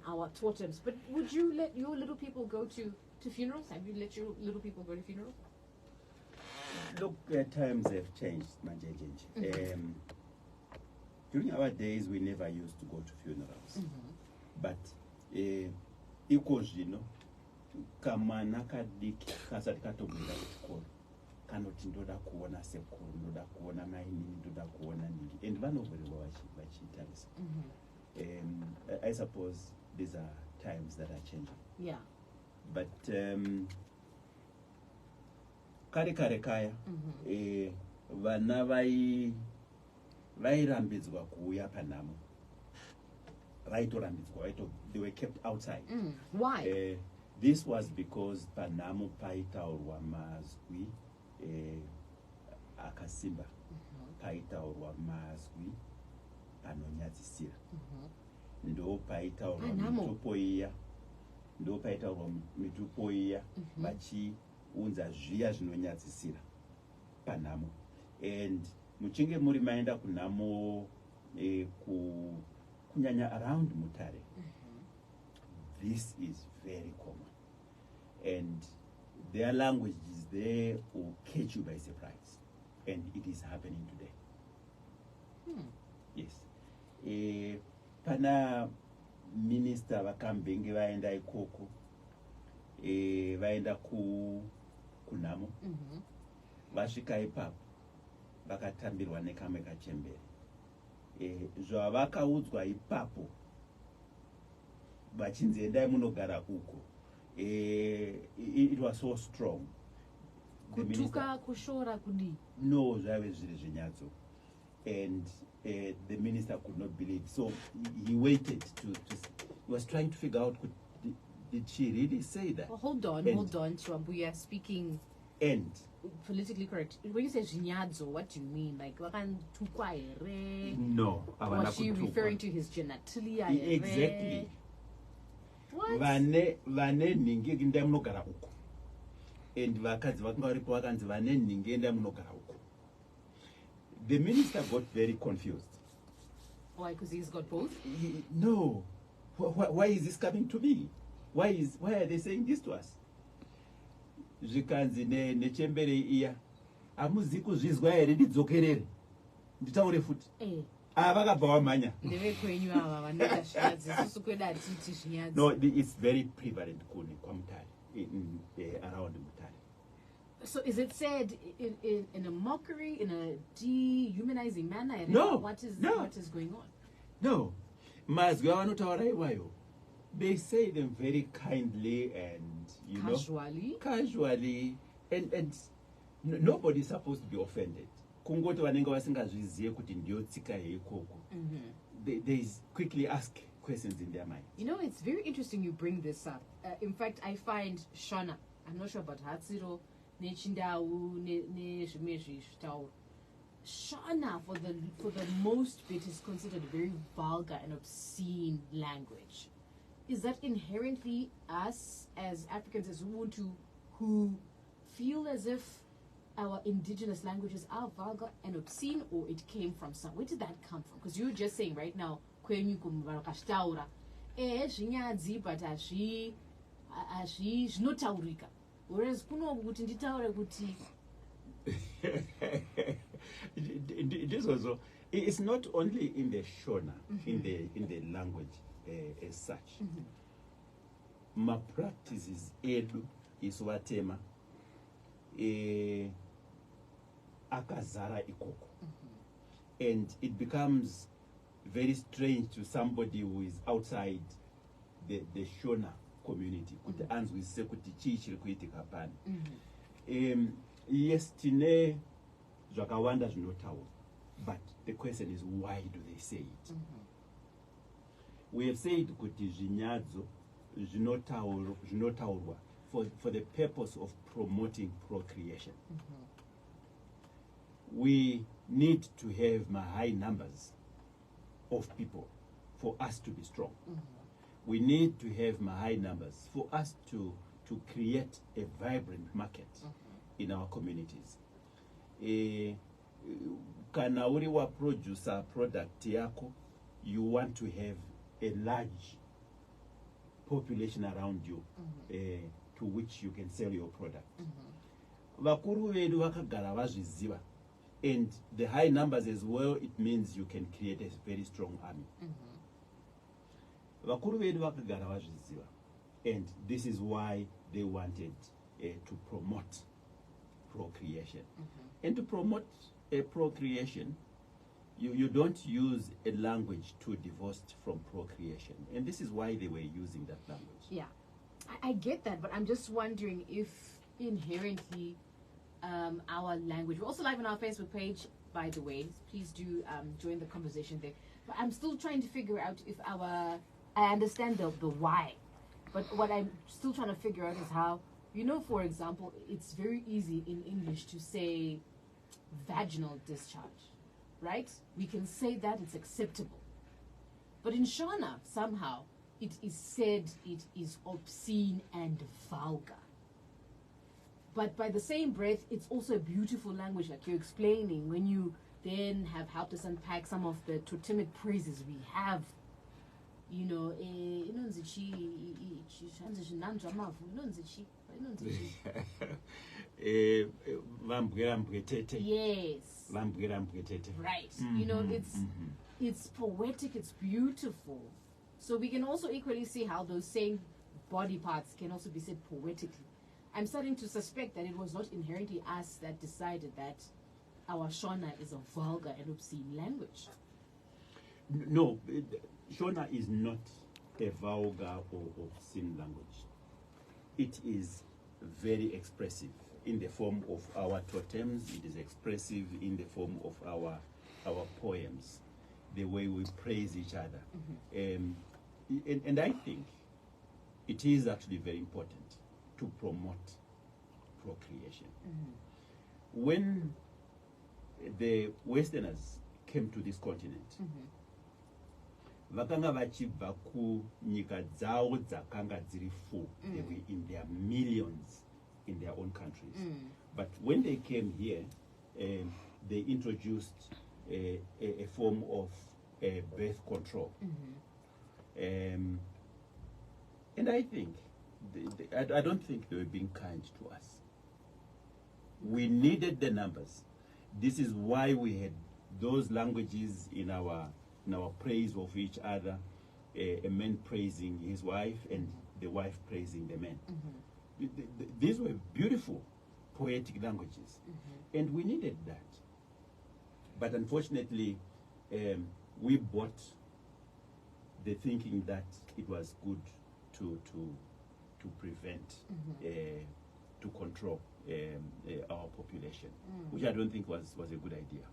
our totems. But would you let your little people go to funerals? Have you let your little people go to funerals? Look, times have changed, Manjejenji. During our days, we never used to go to funerals. But, you know, kamwana kadiki kasati katogwira kuchikoro kanoti ndoda kuona sekuru, ndoda kuona maini, ndoda kuona nini, and vanovhuriwa vachitarisa. I suppose these are times that are changing. Yeah. But kare kaya vana vairambidzwa kuuya panhamo, vaitorambidzwa, they were kept outside. Why? This was because panhamo paitaurwa mazwi akasimba, paitaurwa mazwi anonyadzisira, ndo paitaurwa mitupo iya, ndo paitaurwa mitupo iya vachiunza zviya zvinonyadzisira panhamo. And muchinge muri maenda kunhamo kunyanya around Mutare, this is very common, and their languages there will catch you by surprise, and it is happening today. Yes. Pana minister vakambenge vaenda ikoko, vaenda kunhamo, vasvika ipapo vakatambirwa nekamwe kachembere. Zvavakaudzwa ipapo vachinzi endai munogara uko, it was so strong. Kutuka kushora kudi. No, zvaive zviri zvinyadzo. And the minister could not believe. So he waited he was trying to figure out, did she really say that? Well, hold on, Chwambu, you are speaking and politically correct. When you say zhinyadzo, what do you mean? Like, no. Was she referring to his genitalia? Exactly. What? Vane ningi ndai munogara uko. And vakadzi vakanga varipo vakanzi vane ningi ndai munogara uko. The minister got very confused. Why? Because he's got both? No. Why is this coming to me? Why are they saying this to us? Zvikanzi nechembere iya, amuzi kuzvizwa here ndidzokerere nditaure futi. Vakabva vamhanya. No, it's very prevalent around Mutare. So is it said in a mockery, in a dehumanizing manner? No. What is going on? No. Mazwi avanotaura iwayo, they say them very kindly and casually, and nobody is supposed to be offended. Kungoti vanenge vasingazvizive kuti ndiyo tsika yeikoko. They quickly ask questions in their mind. You know, it's very interesting you bring this up. In fact, I find Shona, I'm not sure about Hatsiro, Nechindau, Nezhimezhishtaur. Shona, for the most bit, is considered very vulgar and obscene language. Is that inherently us as Africans, as Ubuntu, who feel as if our indigenous languages are vulgar and obscene, or it came from somewhere? Where did that come from? Because you're just saying right now, kwenyu kumvarakashtaura, zvinyadzi, but zvinotaurika. Whereas kuno kuti nditaure kuti this also, it's not only in the Shona, in the language as such. Ma practices edu iswatema akazara ikoko, and it becomes very strange to somebody who is outside the Shona community kuti anzwisise kuti chii chiri kuitika pano. Yes, tine zvakawanda zvinotaurwa, but the question is, why do they say it? We have said kuti zvinyadzo zvinotaurwa for the purpose of promoting procreation. We need to have high numbers of people for us to be strong. We need to have high numbers for us to create a vibrant market in our communities. Kana uri waproducer product yako, you want to have a large population around you to which you can sell your product. Vakuru vedu vakagara vazviziva, and the high numbers as well, it means you can create a very strong army. Vakuru vedu vakagara vazviziva, and this is why they wanted to promote procreation. And to promote procreation, you don't use a language too divorced from procreation. And this is why they were using that language. Yeah, I get that, but I'm just wondering if inherently our language, we're also live on our Facebook page, by the way, please do join the conversation there. But I'm still trying to figure out if I understand the why, but what I'm still trying to figure out is how, you know, for example, it's very easy in English to say vaginal discharge, right? We can say that, it's acceptable. But in Shona, somehow, it is said it is obscene and vulgar. But by the same breath, it's also a beautiful language, like you're explaining, when you then have helped us unpack some of the totemic phrases we have. You know, yes. Right. You know, it's poetic, it's beautiful. So we can also equally see how those same body parts can also be said poetically. I'm starting to suspect that it was not inherently us that decided that our Shona is a vulgar and obscene language. No, Shona is not a vulgar or obscene language. It is very expressive in the form of our totems. It is expressive in the form of our poems, the way we praise each other. And I think it is actually very important to promote procreation. When the Westerners came to this continent, vakanga vachibva kunyika dzavo dzakanga dziri full. They were in their millions in their own countries. But when they came here, they introduced a form of birth control. And I think, I don't think they were being kind to us. We needed the numbers. This is why we had those languages in our praise of each other, a man praising his wife and the wife praising the man. These were beautiful, poetic languages, and we needed that. But unfortunately, we bought the thinking that it was good to prevent, to control our population, which I don't think was a good idea.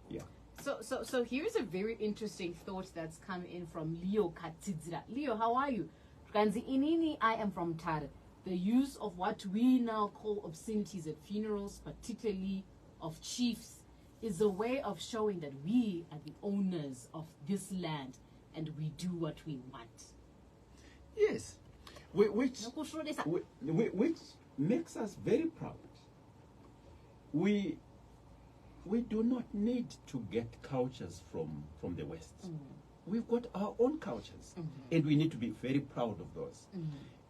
Yeah. So here's a very interesting thought that's come in from Leo Katizira. Leo, how are you? Kanzi inini, I am from Tare. The use of what we now call obscenities at funerals, particularly of chiefs, is a way of showing that we are the owners of this land and we do what we want. Yes, which makes us very proud. We do not need to get cultures from the West. We've got our own cultures, and we need to be very proud of those.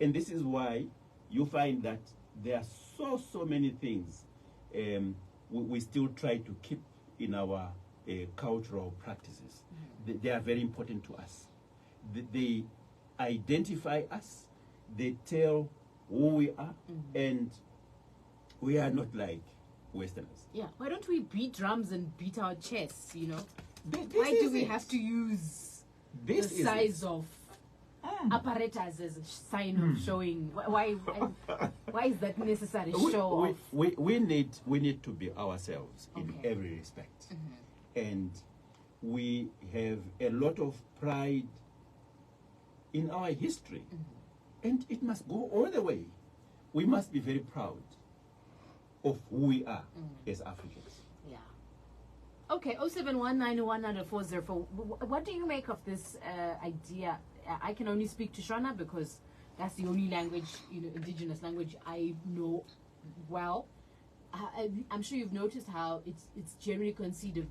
And this is why you find that there are so many things we still try to keep in our cultural practices. They are very important to us. They identify us. They tell who we are, and we are not like Westerners. Yeah, why don't we beat drums and beat our chests, you know? Why do we have to use the size of apparatus as a sign of showing? Why is that necessary? Show off? We need to be ourselves in every respect. And we have a lot of pride in our history. And it must go all the way. We must be very proud of who we are as Africans. Yeah. Okay, 07191940. What do you make of this idea? I can only speak to Shona because that's the only language, indigenous language I know well. I'm sure you've noticed how it's generally considered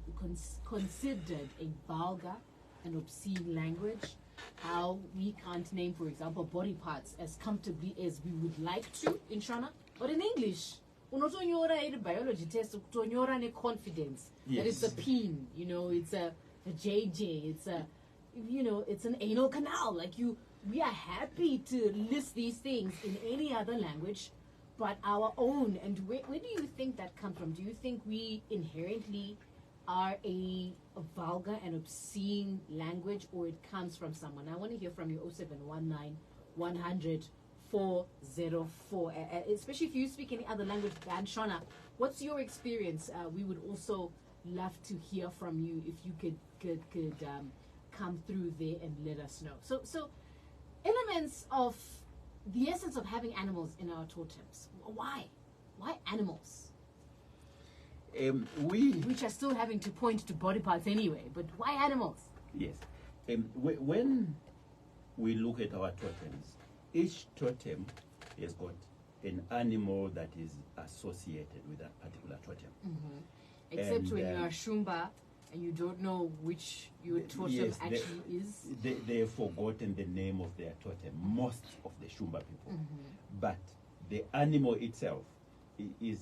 a vulgar and obscene language. how we can't name, for example, body parts as comfortably as we would like to in Shona, but in English, unotonyora in biology test, utonyora ne confidence that it's a peen, you know, it's a JJ, it's a, you know, it's an anal canal. Like we are happy to list these things in any other language, but our own. And where do you think that comes from? Do you think we inherently are a vulgar and obscene language, or it comes from someone? I want to hear from you. 0719 100 404. Especially if you speak any other language than Shona, what's your experience? We would also love to hear from you if you could come through there and let us know. So elements of the essence of having animals in our totems. Why animals? Which are still having to point to body parts anyway, but why animals? Yes. When we look at our totems, each totem has got an animal that is associated with that particular totem. Except when you are Shumba and you don't know which your totem actually is. They've forgotten the name of their totem, most of the Shumba people. But the animal itself is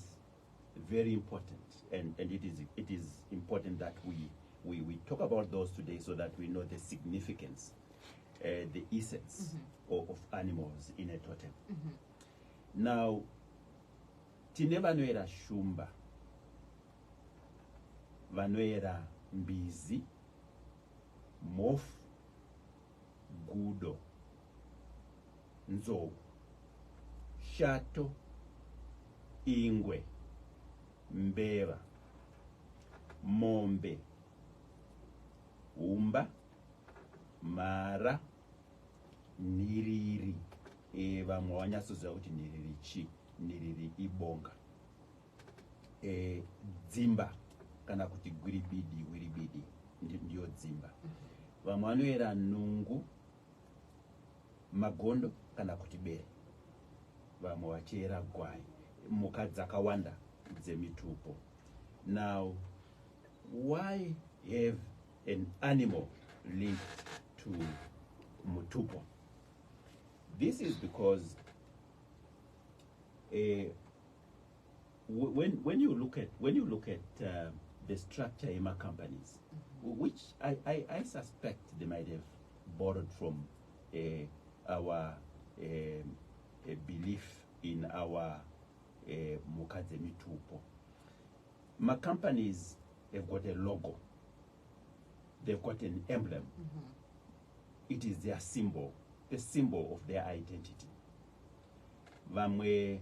very important, and it is important that we talk about those today so that we know the significance, the essence of animals in a totem. Now, tine vanoera Shumba, vanoera mbizi, mofu, gudo, nzou, shato, ingwe, mbeva, mombe, umba, mara, niriri. Vamwe vanyasoziva kuti niriri chi, niriri ibonga. Dzimba kana kuti gwiribidi ndiyo dzimba. Vamwe vanoera nungu, magondo kana kuti bere. Vamwe vachiera gwai, mhuka dzakawanda dzemitupo. Now, why have an animal linked to mutupo? This is because when you look at the structure in my companies, which I suspect they might have borrowed from our belief in our Mukadze Mitupo. My companies have got a logo. They've got an emblem. It is their symbol, the symbol of their identity. Vamwe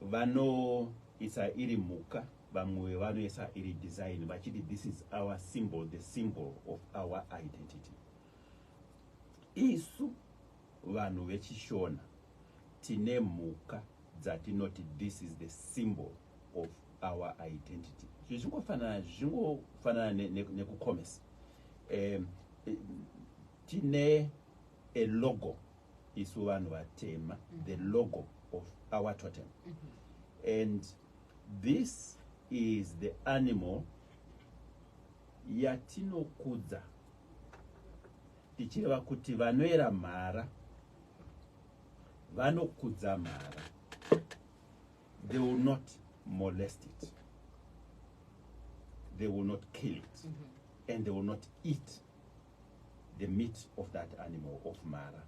vano isa iri muka, vamwe vano isa iri design, but this is our symbol, the symbol of our identity. Isu vanu vechishona tine muka dzatinoti this is the symbol of our identity. Zvingofana nekukomesa. Tine a logo isu vanhu vatema, the logo of our totem. And this is the animal yatinokudza tichireva kuti vanoera mhara vanokudza mhara. They will not molest it, they will not kill it, and they will not eat the meat of that animal, of mara.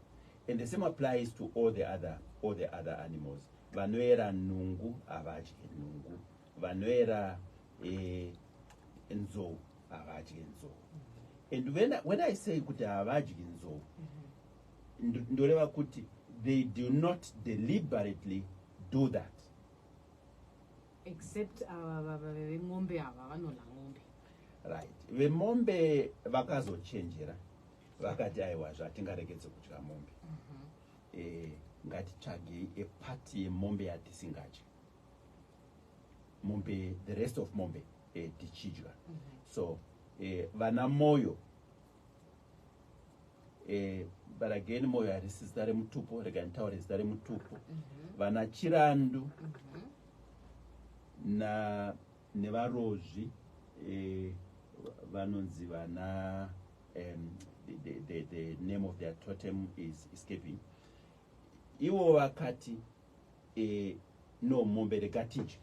And the same applies to all the other animals. Vanoera nungu avadye nungu, vanoera nzou avadye nzou. And when I say kuti avadye nzou, ndoreva kuti they do not deliberately do that. Except vemombe ava vanola mombe. Right. Vemombe vakazochenjera vakati aiwa zvatingaregedze kudya mombe. Ngatitsvage epati yemombe yatisingadyi. Mombe, the rest of mombe tichidya. So vana moyo, but again moyo harisi zita remutupo, rega nditaure zita remutupo. Vana chirandu na nevarozvi vanonzi vana the name of their totem is escaping. Iwo wakati no mombe regatidye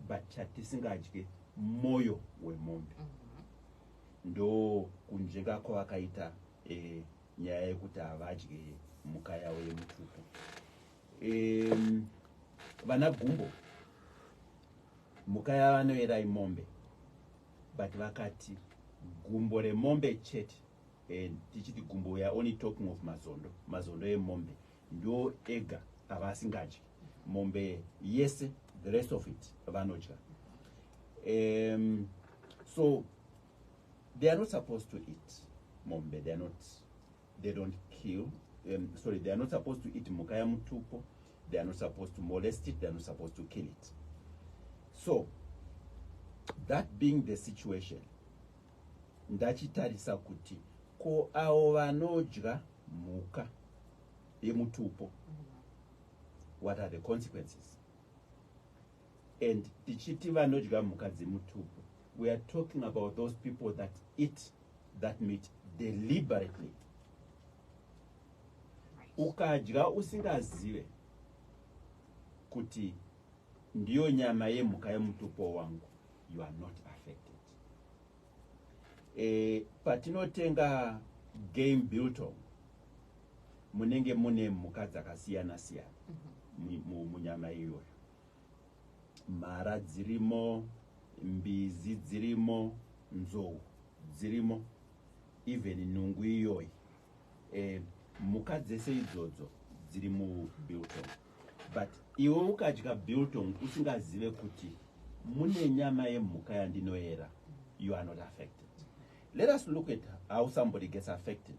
but chatisingadye moyo wemombe. Ndo kunjenga kwavakaita nyaya yekuti havadye muka yavo yemutupu. Vana gumbo muka yavanoera imombe but vakati gumbo remombe chete, tichiti gumbo, we are only talking of mazondo emombe ndo ega avasingadyi. Mombe yese, the rest of it vanodya. So they are not supposed to eat mombe. They don't kill. They are not supposed to eat mukaya mutupo. They are not supposed to molest it. They are not supposed to kill it. So that being the situation, ndachitarisa kuti ko avo vanodya muka yemutupo, what are the consequences? And tichiti vanodya muka dzemutupo, we are talking about those people that eat that meat deliberately. Ukadya usingazive kuti ndiyo nyama yemuka yemutupo wangu, you are not affected. Patinotenga game biltong, munenge mune muka dzakasiyana siyana munyama iyoyo. Mara dzirimo, mbizi dzirimo, nzou dzirimo, even nungu iyoyi. Muka dzese idzodzo dziri mu biltong. But iwe ukadya biltong usingazive kuti mune nyama yemuka yandinoera, you are not affected. Let us look at how somebody gets affected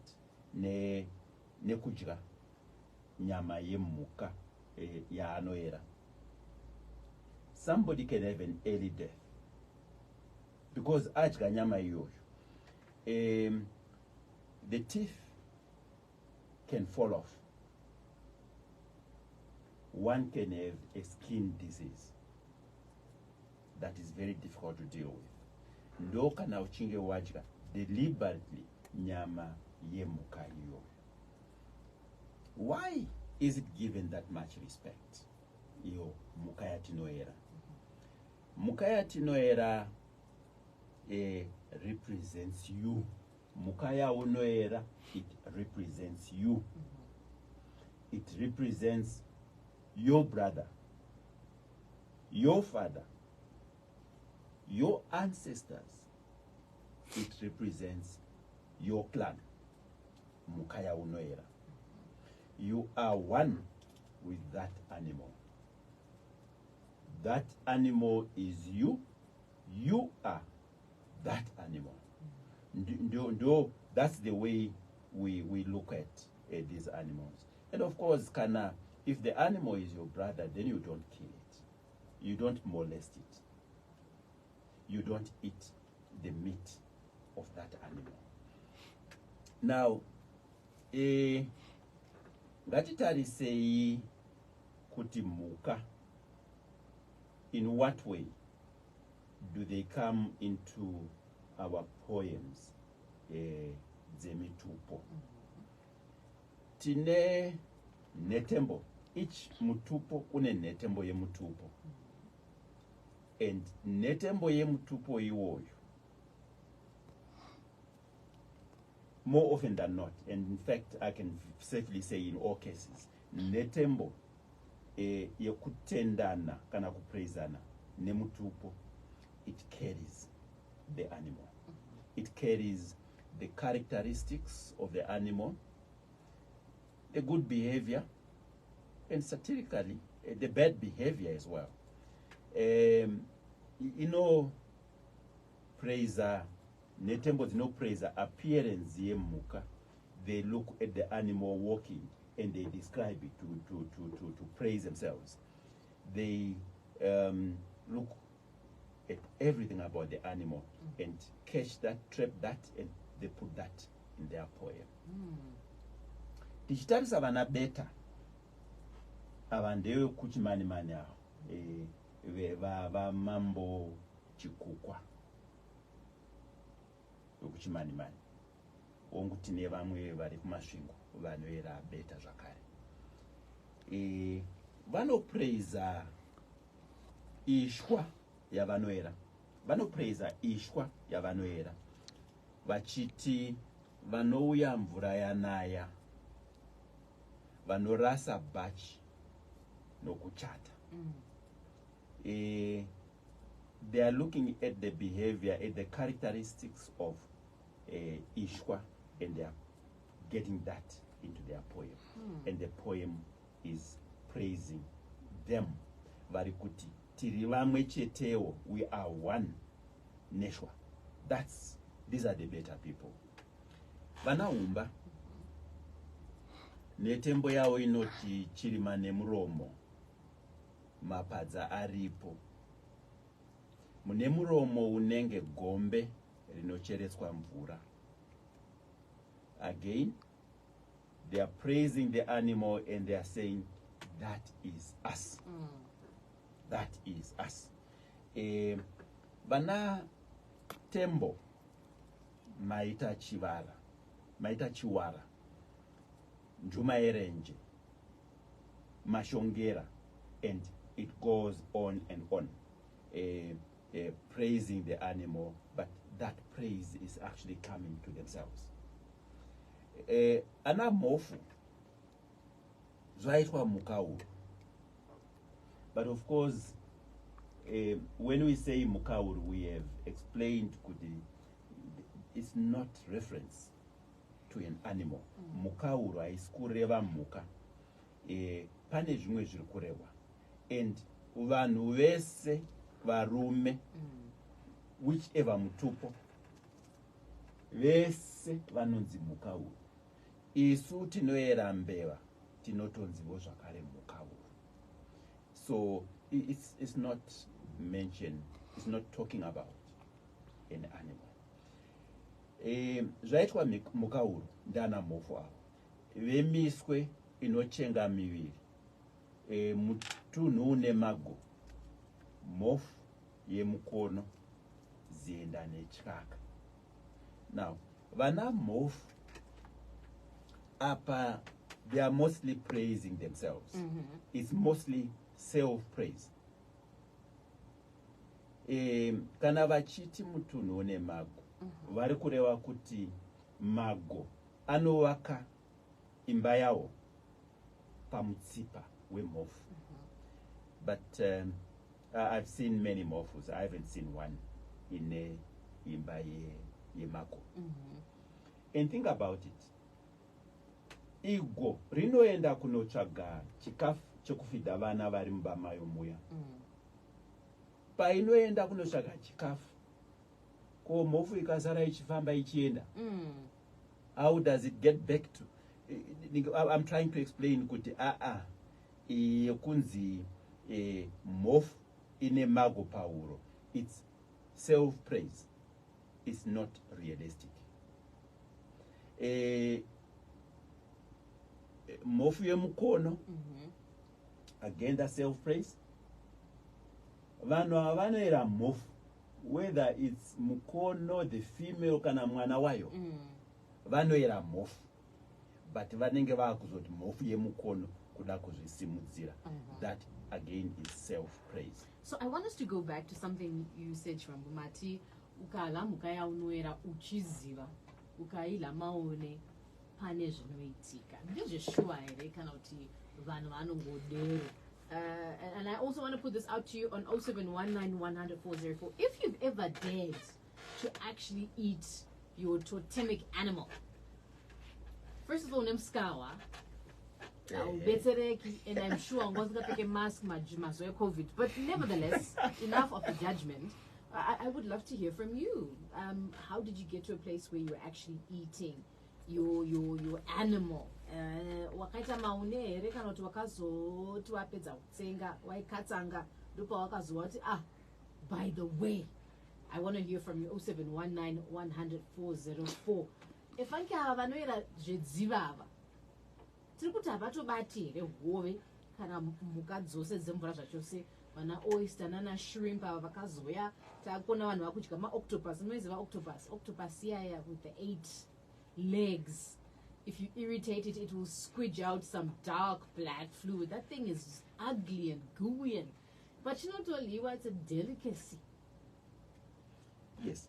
nekudya nyama yemuka yaanoera. Somebody can have an early death because adya nyama iyoyo. The teeth can fall off. One can have a skin disease that is very difficult to deal with. Ndo kana uchinge wadya deliberately nyama yemuka iyoyo. Why is it given that much respect? Iyo muka yatinoera. Muka yatinoera represents you. Muka yaunoera, it represents you. It represents your brother, your father, your ancestors. It represents your clan. Muka yaunoera. You are one with that animal. That animal is you. You are that animal. That's the way we look at these animals. And of course, if the animal is your brother, then you don't kill it. You don't molest it. You don't eat the meat of that animal. Now, ngatitarisei kuti muka, in what way do they come into our poems dzemitupo? Tine netembo. Each mutupo une netembo ye mutupo. And netembo ye mutupo iwoyo, more often than not, and in fact I can safely say in all cases, netembo yekutendana kana kupraisana nemutupo, it carries the animal. It carries the characteristics of the animal, the good behavior, and satirically the bad behavior as well. Praiser netembo no praiser appearance ye muka. They look at the animal walking and they describe it to praise themselves. They look at everything about the animal and catch that, trap that, and they put that in their poem. Tichitarisa vana beta avandeyo kuchimani mani aho va mambo chikukwa kuchimani mani wonguti nevamwe vari kumasvingo vanoera beta zvakare. Vanopraisa ishwa yavanoera. Vanopraisa ishwa yavanoera. Vachiti vanouya mvura yanaya, vanorasa bhachi nokuchata. They are looking at the behavior, at the characteristics of ishwa, and they are getting that into their poem. And the poem is praising them. Varikuti tiri vamwe chetewo, we are one neshwa. These are the better people. Vanaumba netembo yavo inoti chirima nemuromo, mapadza aripo. Mune muromo unenge gombe rinocheretswa mvura. Again, they are praising the animal and they are saying, that is us. That is us. Vana tembo maita chiwara, njuma erenje, mashongera, and it goes on and on. Praising the animal, but that praise is actually coming to themselves. Anamofu zvaitwa mukauru. But of course, when we say mukauru, we have explained it's not reference to an animal. Mukauru haisi kureva muka. Pane zvimwe zviri kureva. And vanhu vese varume, whichever mutupo, vese vanonzi mukauru. Isu tinoera mbeva, tinotonzivo zvakare mukauru. So it's not mentioned, it's not talking about an animal. Zvaitwa mukauru ndana mofu avo. Vemiswe inochenga miviri. Mutunhu une mago. Mofu yemukono zienda nechikaka. Now, vana mofu apa, they are mostly praising themselves. It's mostly self-praise. Kana vachiti mutunhu une mago, vari kureva kuti mago anovaka imba yawo pamutsipa wemofu. But I've seen many mofus. I haven't seen one in a imba yemago. And think about it. Igo rinoenda kunotsvaga chikafu chekufidha vana vari mumba mayo muya. Painoenda kunotsvaga chikafu, ko mofu ikasara ichifamba ichienda. How does it get back to? I'm trying to explain kuti yekunzi mofu ine mago pauro. It's self-praise. It's not realistic. Mofu yemukono, again the self-praise. Vanhu avanoera mofu, whether it's mukono, the female kana mwana wayo, vanoera mofu. But vanenge vakuzoti mofu yemukono kuda kuzvisimudzira. That again is self-praise. So I want us to go back to something you said, Shwambumati. Ukala mukaya unoera uchiziva, ukaila maone pane zvinoitika. Ndizveshuwa here kana kuti vanhu vanongodero. And I also want to put this out to you on 0719100404. If you've ever dared to actually eat your totemic animal, first of all, nemskawa, and I'm sure I'm going to take a mask, COVID. But nevertheless, enough of the judgment. I would love to hear from you. How did you get to a place where you're actually eating your animal? Wakaita maune kana kuti wakazoti wapedza kutsenga waikatsanga ndipo wakazowa kuti by the way, I want to hear from you. 0719100404. Efanki ava vanoera zvedziva ava tiri kuti havatobati here hove kana mhuka dzose dzemvura zvachose, vana oyster nana shrimp ava vakazoya. Takona vanhu vakudya maoctopus. Unoziva octopus? Octopus iyaya with the 8 legs. If you irritate it, it will squidge out some dark black fluid. That thing is ugly and gooey. But you know, to Oliwa, it's a delicacy. Yes.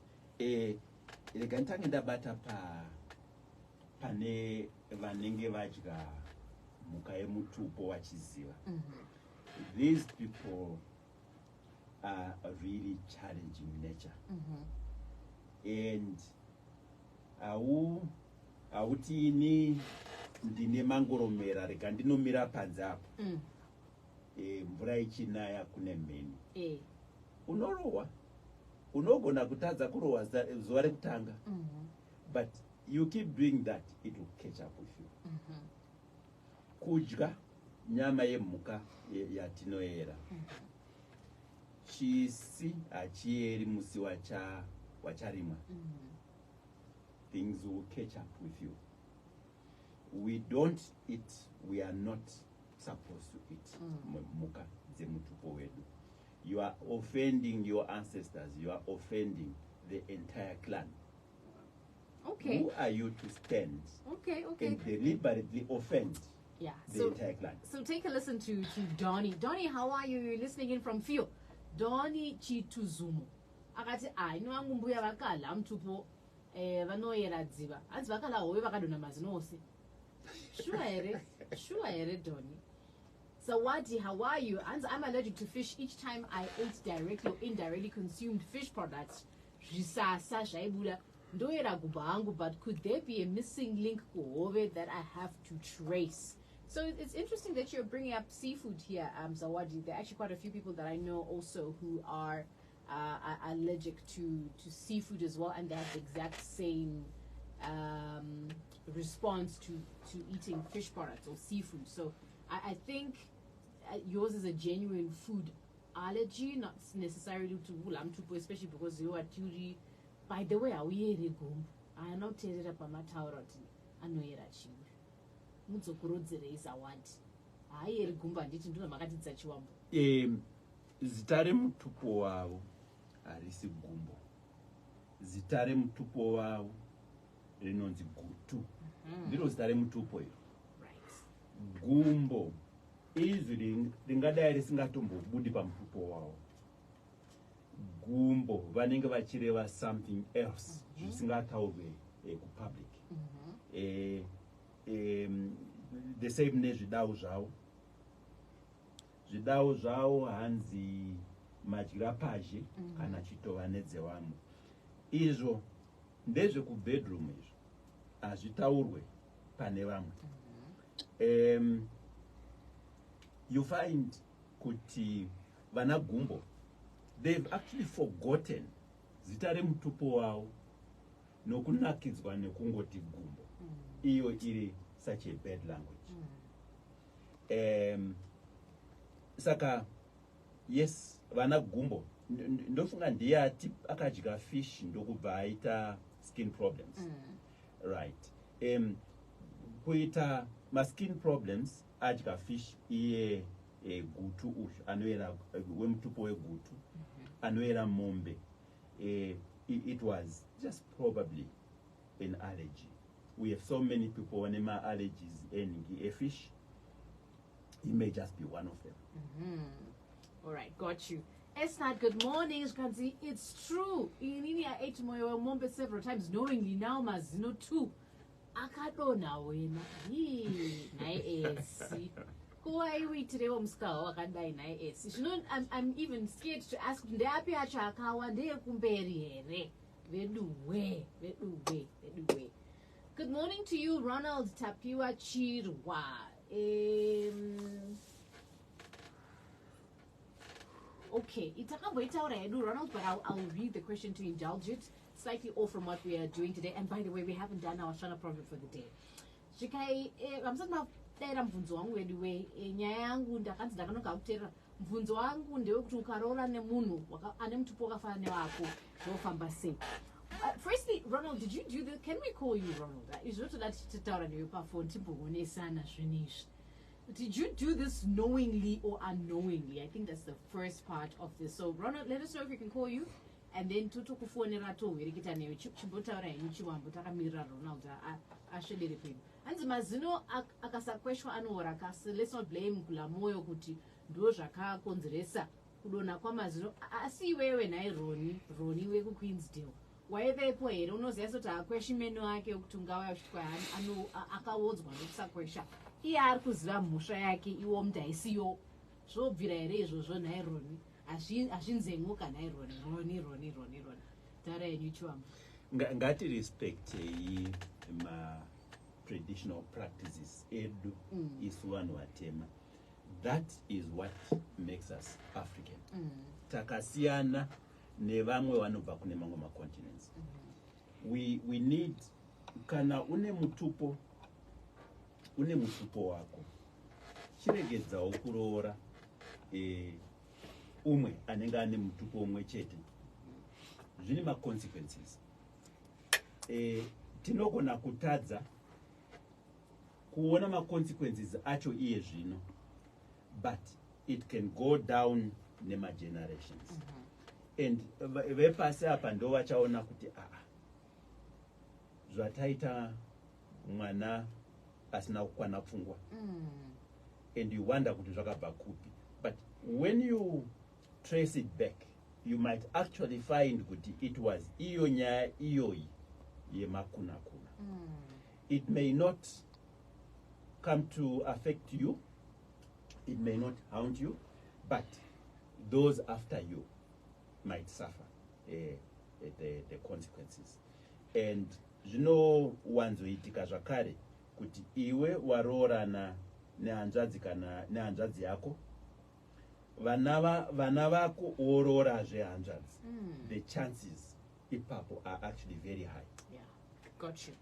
Elegantanga ndabata pane vanenge vadya muka yemutupo wachiziva. These people are really challenging nature. And auti ini ndine mangoromera rega ndinomira panze apo. Mvura ichinaya kune mheni. Unorowa. Unogona kutadza kurowa zuva rekutanga. But you keep doing that, it will catch up with you. Kudya nyama yemhuka yatinoera. Chisi hachieri musi wacharimwa. Things will catch up with you. We don't eat, we are not supposed to eat muka zemutupo wedu. You are offending your ancestors, you are offending the entire clan. Okay. Who are you to stand Okay. and deliberately offend the entire clan? So take a listen to Donnie. Donnie, how are you? You're listening in from Fio. Donnie Chituzumo. Akati no mbuya vakala mtupo vanoyera dziva. Adzi vakala howe vakadona mazinose. Sure ere Donnie. So Wadi, how are you? I'm allergic to fish. Each time I ate directly or indirectly consumed fish products, but could there be a missing link that I have to trace? So it's interesting that you're bringing up seafood here, Zawadi. There are actually quite a few people that I know also who are allergic to seafood as well, and they have the exact same response to eating fish products or seafood. So I think yours is a genuine food allergy, not necessarily to Wulamtupo, especially because you are Turi. By the way, I am not telling up on my tower. I know you're at you. Mutsokurodzere is a want. I hear Gumba didn't do the Magati Zachuambo. Zitare mutupo wao arisi gumbo. Zitare mutupo wao rinonzi gutu. Ndiro zitare mutupo yo. Right. Gumbo izvi ringadai risingatombobudi pamutupo wao. Gumbo vanenge vachireva something else zvisingataurwe kupublic. The same nezvidau zvavo. Zvidau zvavo hanzi madyira pazhe kana chitova nedzevamwe. Izvo ndezvekubedroom izvo hazvitaurwe pane vamwe. You find kuti vana gumbo, they've actually forgotten zita remutupo wavo nokunakidzwa nekungoti gumbo. Iyo iri such a bad language. Saka yes, vana gumbo ndofunga ndiye ati akadya fish ndokubva aita skin problems. Right. Kuita ma skin problems adya fish iye gutu usho anoera wemutupo wegutu anoera mombe. It was just probably an allergy. We have so many people with allergies and a fish. It may just be one of them. All right, got you. Esnat, good morning. It's true. I ate my mombe several times knowingly. Now mazino too. Akadona wena. Why we today omska wakadai na esi. You know, I'm even scared to ask nde api achakawa nde kumberi here. Veduwe. Good morning to you, Ronald Tapiwa Chirwa. Okay, it's a Ronald, but I'll read the question to indulge it. Slightly off from what we are doing today. And by the way, we haven't done our Shana proverb for the day. Shikai, I'm talking about mvunzo wangu anyway. Nyaya yangu ndakanzi ndakanoka kutera mvunzo wangu ndewekuti ukarora nemunhu ane mutupo wakafana newako ndofamba sei. Firstly, Ronald, did you do the? Can we call you Ronald? Did you do this knowingly or unknowingly? I think that's the first part of this. So, Ronald, let us know if we can call you. and then totokufonera tohwereketa newe chimbotaura henyu chiwambo takamirira Ronald asvedere pedu. Hanzi mazino akasakweshwa anoora kasi. Let's not blame Gulamoyo kuti ndo zvakakonzeresa kudonha kwamazino. Asi iwewe nai Roni wekuQueensdale waivepo here? Unoziva kuti akweshi meno ake kuti ungauya uchitwa akaodzwa nokusakwesha. Iye ari kuziva mhosva yake, iwo mntu aisiyo. Zvobvira here izvozvo nai Roni? Hazvinzenguka nai Roni. Taura yenyu chiwambo. Ngati respectei traditional practices edu isu vanhu vatema. That is what makes us African. Takasiyana nevamwe vanobva kune mamwe macontinents. We need, kana une mutupo wako, chiregedzawo kuroora umwe anenge ane mutupo umwe chete. Zvine ma-consequences. Tinogona kutadza kuona ma-consequences acho iye zvino, but it can go down nema-generations. And vepasi apa ndo vachaona kuti zvataita mwana asina kukwana pfungwa. And you wonder kuti zvakabva kupi. But when you trace it back, you might actually find kuti it was iyo nyaya iyoyi yemakuna-kuna. It may not come to affect you, it may not haunt you, but those after you might suffer the consequences. And zvinowanzoitika zvakare kuti iwe waroorana nehanzvadzi kana nehanzvadzi yako, vana vako oroora zvehanzvadzi, the chances ipapo are actually very high. Yeah, got you.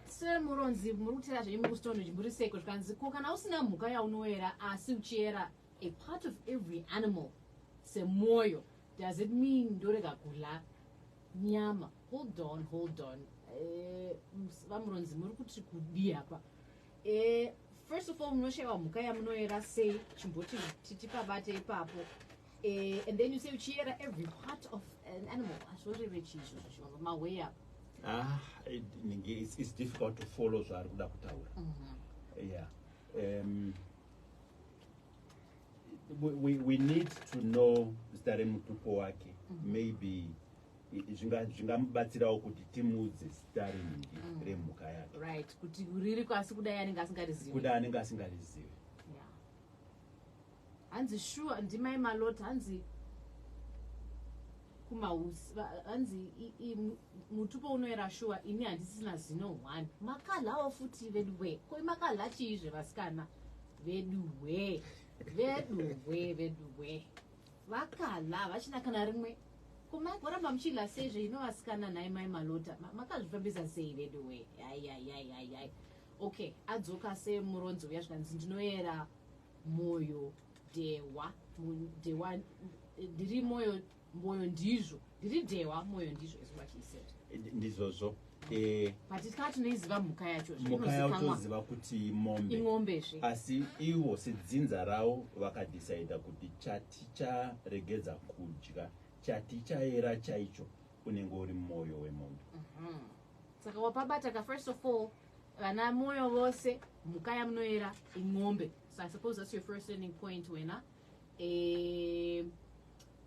Semuronzi muri kutera zvemukustono muri seko zvikanzi ko kana usina mhuka yaunoera asi uchiera a part of every animal semwoyo, does it mean ndorega kudla nyama? Hold on. Vamuronzi muri kuti kudii apa? First of all, munoshayiwa mhuka yamunoera sei? Chimboti titipabate ipapo. And then you say uchiera every part of an animal. Azvoreve chizvo zvishonga my way up. It's difficult to follow zvari kuda kutaura. Yeah. We need to know zita remutupo wake. Maybe zvingamubatsirawo kuti timuudze zita remhuka yake. Right, kuti riri kwasi kudai anenge asingarizivi. Kudai anenge asingarizivi. Yeah. Hanzi sure ndimai Malota hanzi kumausi hanzi mutupo unoera sure ini handisina zino 1. Makalawo futi veduwe. Koi makala chiizve vasikana veduwe. Vakala vachina kana rimwe. Kuramba muchidla sezvo ino vasikana nai mai Malota makazvifambisa sei veduwe? Ai. Okay, adzoka semuronzi uya zvikanzi ndinoera moyo dewa ndiri moyo ndizvo ndiri dewa moyo ndizvo is what he said. Ndizvozvo. But tikati tinoiziva mhuka yacho. Mhuka yacho toziva kuti mombe. Asi ivo sedzinza ravo vakadecida kuti chaticharegedza kudya, chatichaera chaicho unenge uri mwoyo wemombe. Saka wapabata ka first of all vana moyo vose mhuka yamunoera ing'ombe. So I suppose that's your first learning point wena.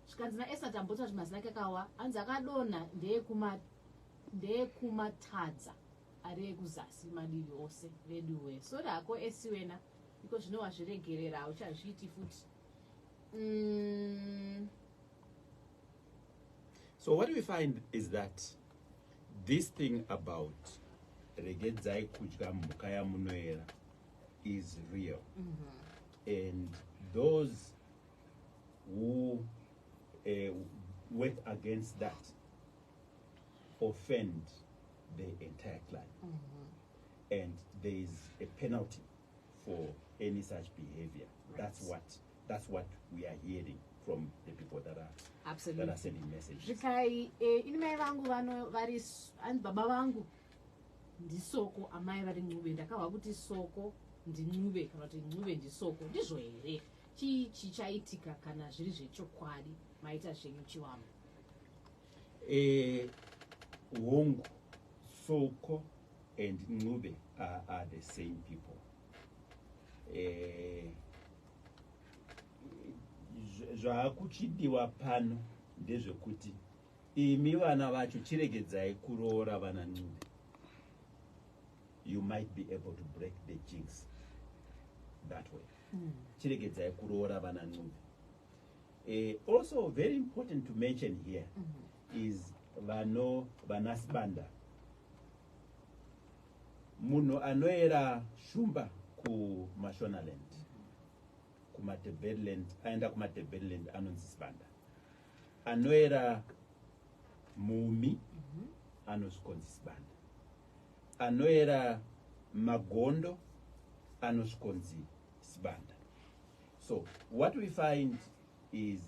Zvikanzi naEsther tambota kuti mazina ake akawa hanzi akadonha ndeyekumatadza ari ekuzasi madivi ose veduwe. So dako esi wena because zvino wazviregerera hauchazviiti futi. So what we find is that this thing about regedzai kudya mhuka yamunoera is real. And those who work against that offend the entire clan. And there is a penalty for any such behavior. Right. That's what we are hearing from the people that are sending messages. Zvikai mai vangu vano vari baba vangu ndisoko, amai vari Ncube. Ndakahwa kuti soko ndiNcube kana kuti Ncube ndisoko. Ndizvo here chichaitika kana zviri zvechokwadi maita zvenyu chiwambo? Hongu, Soko, and Ngube are the same people. Zvaakuchidiwa pano ndezvekuti imi vana vacho chiregedzai kuroora vana Ngube. You might be able to break the jinx that way. Chiregedzai kuroora vana Ngube. Also very important to mention here is vanasibanda. Munhu anoera shumba kumashonaland, kumatebeleland, aenda kumatebeleland anonzi sibanda. Anoera mumi anosvikonzi sibanda. Anoera magondo anosvikonzi sibanda. So what we find is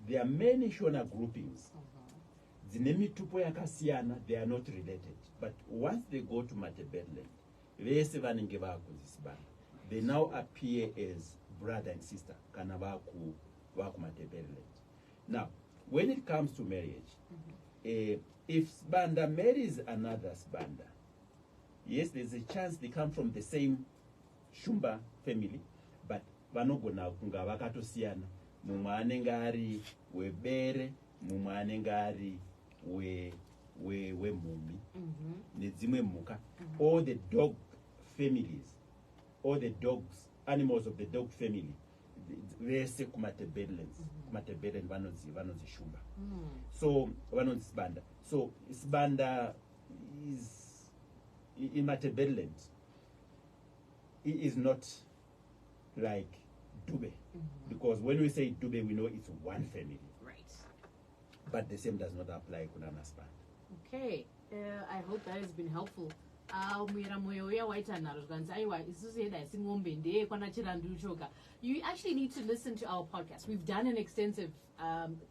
there are many Shona groupings. Dzine mitupo yakasiyana, they are not related. But once they go to Matebeleland, vese vanenge vakunzi sibanda, they now appear as brother and sister kana vaku Matebeleland. Now, when it comes to marriage, if Sibanda marries another Sibanda, yes, there's a chance they come from the same Shumba family, but vanogona kunga vakatosiyana. Mumwe anenge ari webere, mumwe anenge ari wemhumbi nedzimwe mhuka. All the dog families, all the dogs, animals of the dog family, vese kumatebelelands, kumatebeleland vanonzi shumba. So vanonzi sibanda. So sibanda is in Matebeleland. It is not like Dube, because when we say Dube, we know it's one family. Right. But the same does not apply to Nanaspan. Okay, I hope that has been helpful. You actually need to listen to our podcast. We've done an extensive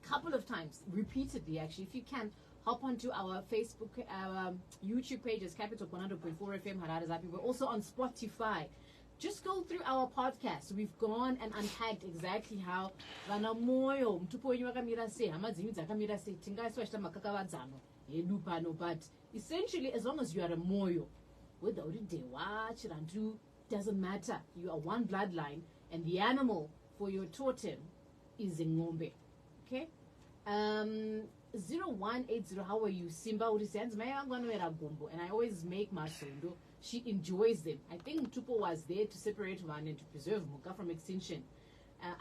couple of times, repeatedly actually. If you can, hop onto our Facebook, our YouTube pages, Capital 100.4 FM Harare. We're also on Spotify. Just go through our podcast. We've gone and unpacked exactly how vana moyo mtupo wenyu vakamira sei, hama dzenyu dzakamira sei, tingaiswa chita makakavadzano yedu pano. But essentially, as long as you are a moyo, whether uri dewa chirandu, doesn't matter. You are one bloodline, and the animal for your totem is a ngombe. Okay. 0180, how are you? Simba Urisands, and I always make masondo. She enjoys them. I think Tupo was there to separate one and to preserve Muka from extinction.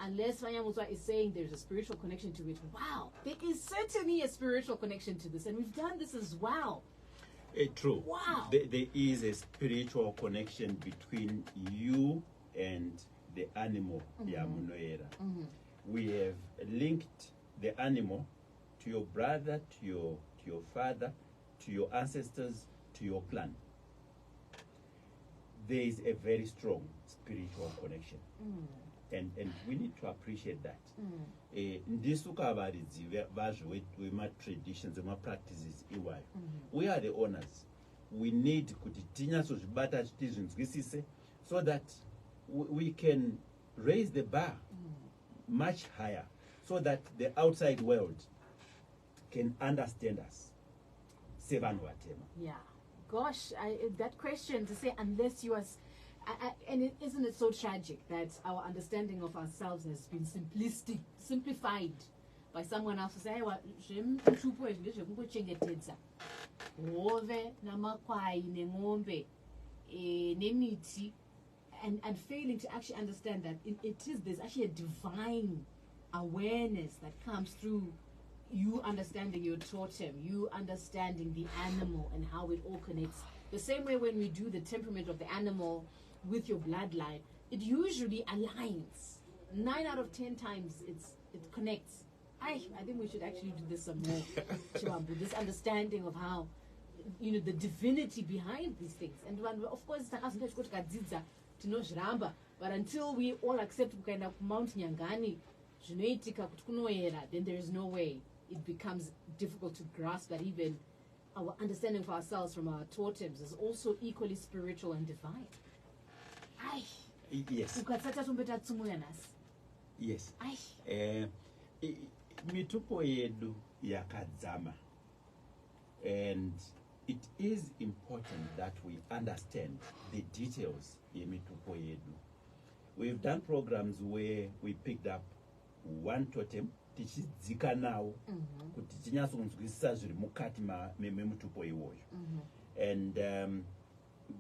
Unless Fanyamutwa is saying there's a spiritual connection to it. Wow, there is certainly a spiritual connection to this, and we've done this as well. True. Wow. There is a spiritual connection between you and the animal, Yamunoera. We have linked the animal to your brother, to your father, to your ancestors, to your clan. There is a very strong spiritual connection. And we need to appreciate that. Traditions and practices. We are the owners. We need so that we can raise the bar much higher, so that the outside world can understand us. Yeah. Gosh, that question to say, unless you are, and isn't it so tragic that our understanding of ourselves has been simplified by someone else to say, and failing to actually understand that there's actually a divine awareness that comes through you understanding your totem, you understanding the animal and how it all connects. The same way when we do the temperament of the animal with your bloodline, it usually aligns. 9 out of 10 times it connects. I think we should actually do this some more, Chiwambu, this understanding of how, the divinity behind these things. And of course, but until we all accept kind of Mount Nyangani, then there is no way. It becomes difficult to grasp that even our understanding of ourselves from our totems is also equally spiritual and divine. Yes. Yes. Mitupo yedu yakadzama And it is important that we understand the details yemitupo yedu. We've done programs where we picked up one totem, tichidzika nawo kuti tinyatsokunzwisisa zviri mukati memutupo iwoyo. And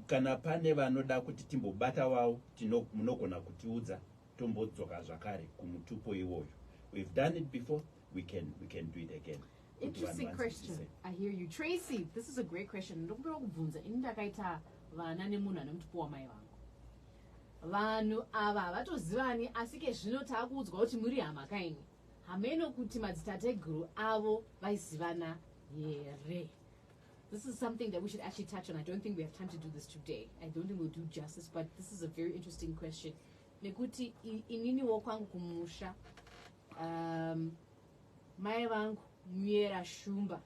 kana pane vanoda kuti timbobata wavo munogona kutiudza tombodzoka zvakare kumutupo iwoyo. We've done it before, we can do it again. Interesting question. I hear you. Tracy, this is a great question. Ndokumbira kubvunza ini ndakaita vana nemunhu ane mutupo wamai vangu. Vanhu ava vatozivani asi ke zvino taakuudzwa kuti muri hama kaini. Hameno kuti madzitateguru avo vaizivana here. This is something that we should actually touch on. I don't think we have time to do this today. I don't think we'll do justice, but this is a very interesting question. Nekuti inini wokwangu kumusha mai vangu muyera shumba,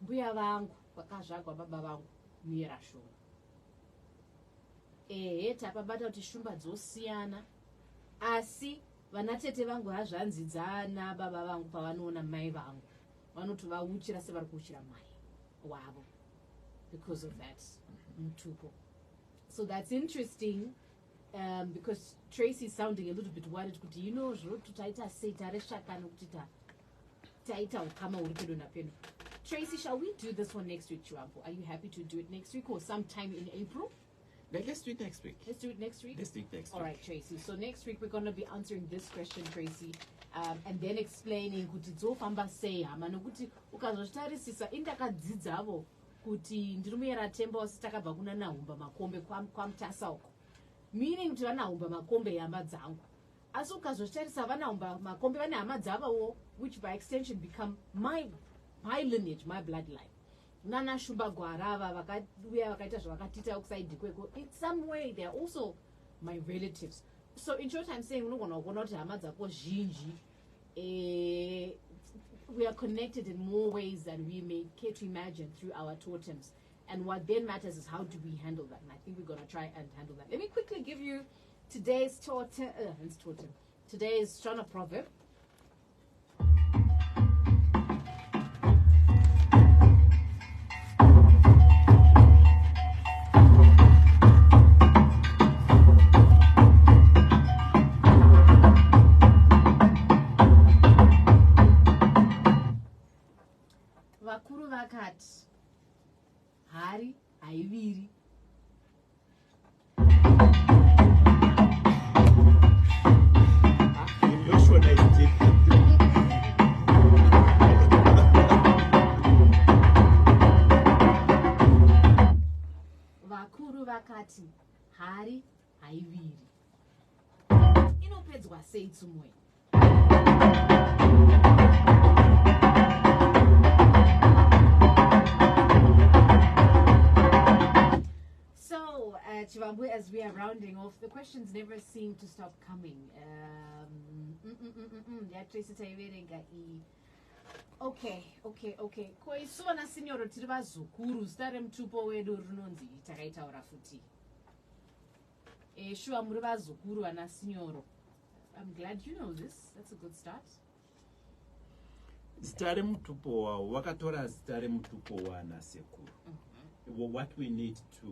mbuya vangu vakazvagwa baba vangu muyera shumba. Tapabata kuti shumba dzosiyana, asi vanatete vangu hazvanzidzana baba vangu pavanoona mai vangu vanotovauchira sevari kuuchira mai wavo because of that mutupo. So that's interesting. Because Tracy's sounding a little bit worried kuti you know taita sei tareshakana kuti taita ukama uri pedo napedo. Tracy, shall we do this one next week, Chiwampo? Are you happy to do it next week or sometime in April? Let's do it next week. Let's do it next week? Let's do it next week. All right, Tracy. So next week we're going to be answering this question, Tracy, and then explaining kuti dzofamba sei hama nokuti ukazozvitarisisa indakadzidzavo kuti ndinomuyera temba wasi takabva kuna nahumba makombe kwamutasa uko. Meaning kuti vanahumba makombe ehama dzangu. Asi ukazozvitarisa vanahumba makombe vane hama dzavowo, which by extension become my lineage, my bloodline. Nana shumba gwarava vakauya vakaita zvavakatita kuside kweko. In some way they are also my relatives. So in short I'm saying unogona kuona kuti hama dzako zhinji we are connected in more ways than we may care to imagine through our totems. And what then matters is how do we handle that? And I think we're going to try and handle that. Let me quickly give you today's totem. Today's Shona proverb. Vakuru vakati hari haiviri. Vakuru vakati hari haiviri. Inopedzwa sei tsumwe? Chivambu, as we are rounding off, the questions never seem to stop coming. Okay. Koisona signoro tiri vazukuru stare mutupo wedu runonzi takaitaura futi. Shuwa muri vazukuru vana signoro. I'm glad you know this. That's a good start. Stare mutupo wao wakatora stare mutupo wana sekuru. What we need to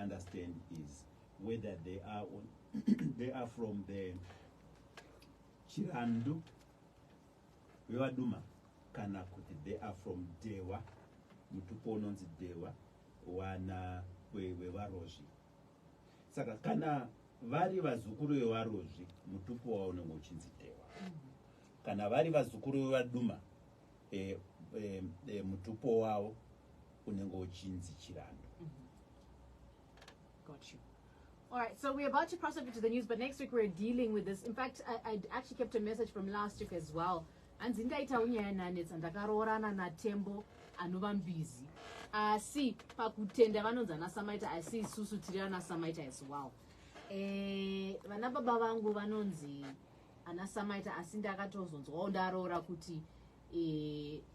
understand is whether they are they are from the Chirandu Waduma kana kuti they are from Dewa mutupo unonzi Dewa wana wevarozhi. Saka kana vari vazukuru vevarozhi mutupo wao unenge uchinzi Dewa. Kana vari vazukuru veVaduma mutupo wao unenge uchinzi Chirandu. Got you. All right, so we're about to cross over to the news, but next week we're dealing with this. In fact, I actually kept a message from last week as well. And zindaita unyaya nanetsa ndakaroorana natembo anova mbizi. Asi pakutenda vanonzi anasamaita asi isusu tiri anasamaita as well. Vana baba vangu vanonzi anasamaita asi ndakatozonzwawo ndaroora kuti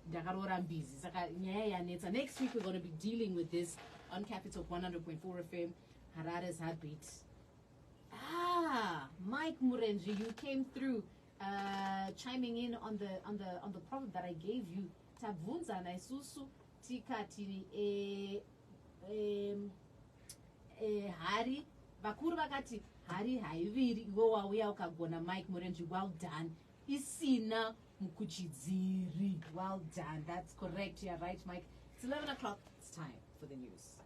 ndakaroora mbizi. Saka nyaya yanetsa. Next week we're going to be dealing with this on Capital 100.4 FM. Harare's heartbeat. Mike Murenji, you came through, chiming in on the proverb that I gave you tabvunzana isusu tikati hari vakuru vakati hari haiviri iwe wauya ukagona Mike Murenji well done isina mukuchidziri well done. That's correct. You're right, Mike. It's 11 o'clock. It's time for the news.